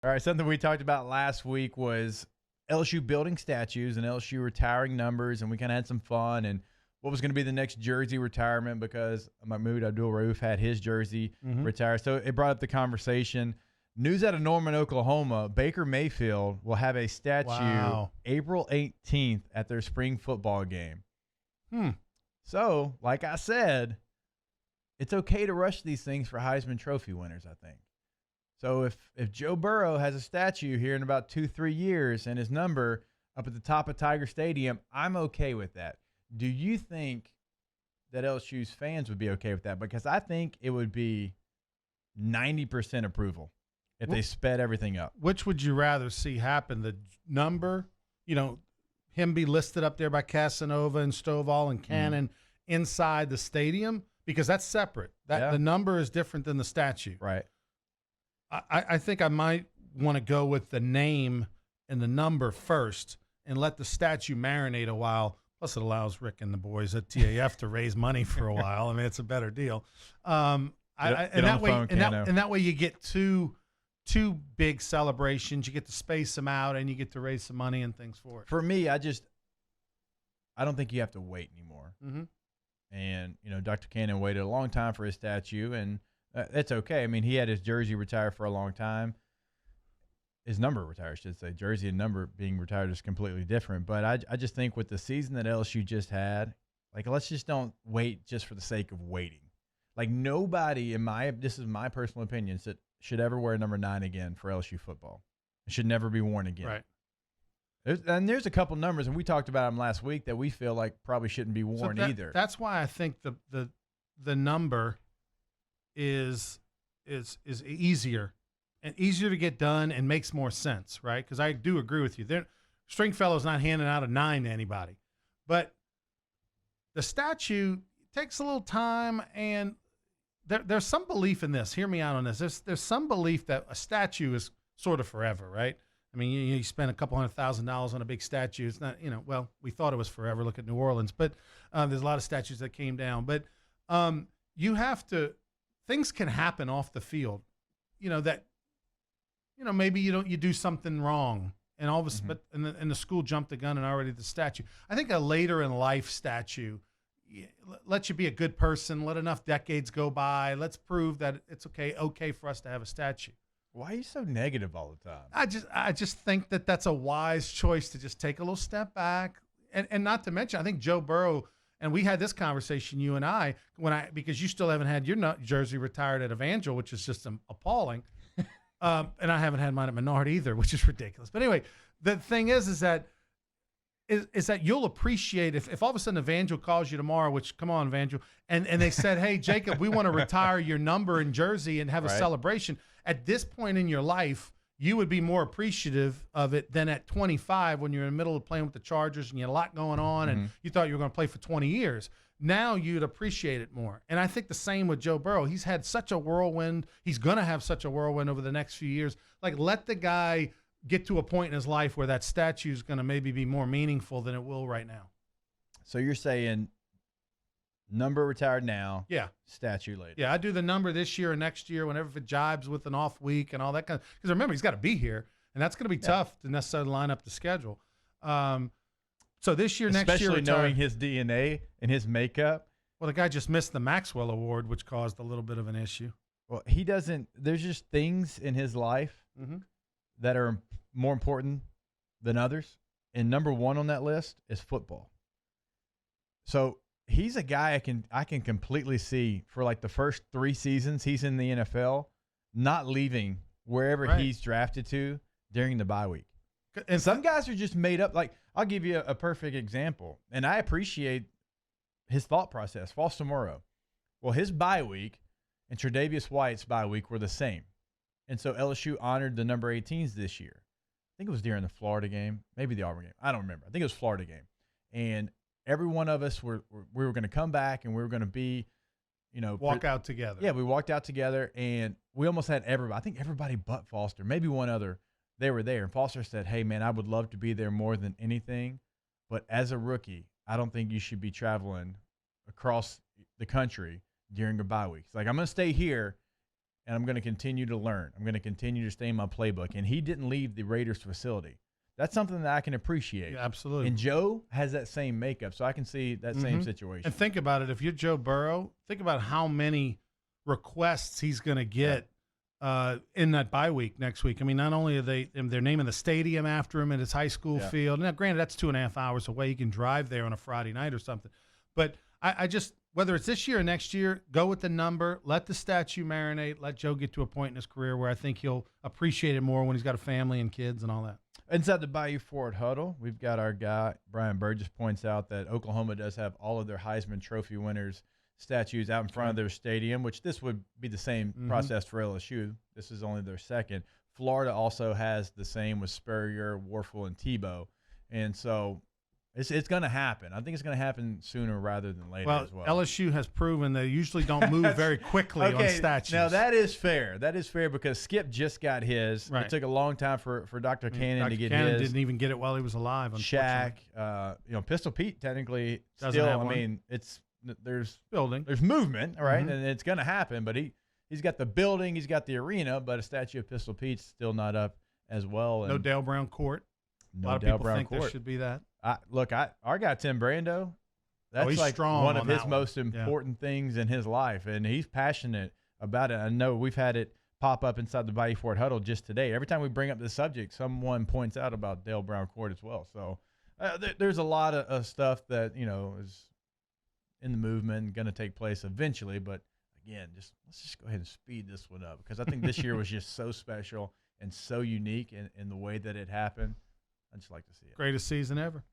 All right, something we talked about last week was LSU building statues and LSU retiring numbers, and we kind of had some fun and what was going to be the next jersey retirement because Mahmoud Abdul-Rauf had his jersey retired. So it brought up the conversation. News out of Norman, Oklahoma, Baker Mayfield will have a statue April 18th at their spring football game. So, like I said, it's okay to rush these things for Heisman Trophy winners, I think. So if Joe Burrow has a statue here in about 2-3 years and his number up at the top of Tiger Stadium, I'm okay with that. Do you think that LSU's fans would be okay with that? Because I think it would be 90% approval if they sped everything up. Which would you rather see happen? The number, him be listed up there by Casanova and Stovall and Cannon inside the stadium? Because that's separate. The number is different than the statue. Right. I think I might want to go with the name and the number first and let the statue marinate a while. Plus, it allows Rick and the boys at TAF to raise money for a while. I mean, it's a better deal. And that way you get two big celebrations. You get to space them out, and you get to raise some money and things for it. For me, I don't think you have to wait anymore. And, Dr. Cannon waited a long time for his statue, and that's okay. I mean, he had his jersey retired for a long time. His number retired, I should say. Jersey and number being retired is completely different. But I just think with the season that LSU just had, let's just don't wait just for the sake of waiting. Nobody, this is my personal opinion, should ever wear number 9 again for LSU football. It should never be worn again. Right. There's a couple numbers, and we talked about them last week, that we feel like probably shouldn't be worn either. That's why I think the number is easier and easier to get done and makes more sense, right? Because I do agree with you. Stringfellow's not handing out a 9 to anybody, but the statue takes a little time, and there's some belief in this. Hear me out on this. There's some belief that a statue is sort of forever, right? I mean, you spend a couple $100,000 on a big statue. It's not, well, we thought it was forever. Look at New Orleans, but there's a lot of statues that came down. But you have to. Things can happen off the field, maybe you do something wrong, and all of a sudden, and the school jumped the gun and already the statue. I think a later in life statue lets you be a good person. Let enough decades go by. Let's prove that it's okay for us to have a statue. Why are you so negative all the time? I just think that that's a wise choice to just take a little step back, and not to mention, I think Joe Burrow. And we had this conversation, you and I, because you still haven't had your jersey retired at Evangel, which is just appalling. And I haven't had mine at Menard either, which is ridiculous. But anyway, the thing is that you'll appreciate if all of a sudden Evangel calls you tomorrow, which, come on, Evangel, and they said, hey, Jacob, we want to retire your number and jersey and have a celebration. At this point in your life, you would be more appreciative of it than at 25 when you're in the middle of playing with the Chargers and you had a lot going on and you thought you were going to play for 20 years. Now you'd appreciate it more. And I think the same with Joe Burrow. He's had such a whirlwind. He's going to have such a whirlwind over the next few years. Let the guy get to a point in his life where that statue is going to maybe be more meaningful than it will right now. So you're saying number retired now, statue later. Yeah, I do the number this year or next year, whenever it jibes with an off week and all that kind of. Because remember, he's got to be here, and that's going to be tough to necessarily line up the schedule. So this year, next year, especially knowing his DNA and his makeup. Well, the guy just missed the Maxwell Award, which caused a little bit of an issue. Well, he doesn't. There's just things in his life that are more important than others, and number 1 on that list is football. So he's a guy I can completely see for the first 3 seasons he's in the NFL, not leaving wherever he's drafted to during the bye week. And some guys are just made up. I'll give you a perfect example, and I appreciate his thought process. Foster Moreau. Well, his bye week and Tre'Davious White's bye week were the same. And so LSU honored the number 18s this year. I think it was during the Florida game, maybe the Auburn game. I don't remember. I think it was Florida game. And every one of us we were going to come back and we were going to be, walk out together. Yeah, we walked out together, and we almost had everybody. I think everybody but Foster, maybe one other, they were there. And Foster said, hey, man, I would love to be there more than anything. But as a rookie, I don't think you should be traveling across the country during a bye week. It's I'm going to stay here and I'm going to continue to learn. I'm going to continue to stay in my playbook. And he didn't leave the Raiders facility. That's something that I can appreciate. Yeah, absolutely. And Joe has that same makeup, so I can see that same situation. And think about it. If you're Joe Burrow, think about how many requests he's going to get in that bye week next week. I mean, not only are they're naming the stadium after him at his high school field. Now, granted, that's 2.5 hours away. You can drive there on a Friday night or something. But I just, whether it's this year or next year, go with the number. Let the statue marinate. Let Joe get to a point in his career where I think he'll appreciate it more when he's got a family and kids and all that. Inside the Bayou Ford Huddle, we've got our guy, Brian Burgess, points out that Oklahoma does have all of their Heisman Trophy winners statues out in front of their stadium, which this would be the same process for LSU. This is only their second. Florida also has the same with Spurrier, Warfel, and Tebow. And so it's going to happen. I think it's going to happen sooner rather than later as well. LSU has proven they usually don't move very quickly on statues. Now, that is fair. That is fair because Skip just got his. Right. It took a long time for Dr. Cannon to get his. Cannon didn't even get it while he was alive, Shaq, Pistol Pete technically still, I mean, there's movement, right? And it's going to happen, but he's got the building, he's got the arena, but a statue of Pistol Pete's still not up as well. No Dale Brown Court. No, a lot of Dale people Brown think Court. there should be that. Our guy Tim Brando, that's like one of his most important things in his life, and he's passionate about it. I know we've had it pop up inside the Bayou Ford Huddle just today. Every time we bring up the subject, someone points out about Dale Brown Court as well. So there's a lot of stuff that is in the movement, going to take place eventually. But again, let's just go ahead and speed this one up because I think this year was just so special and so unique in the way that it happened. I'd just like to see it. Greatest season ever.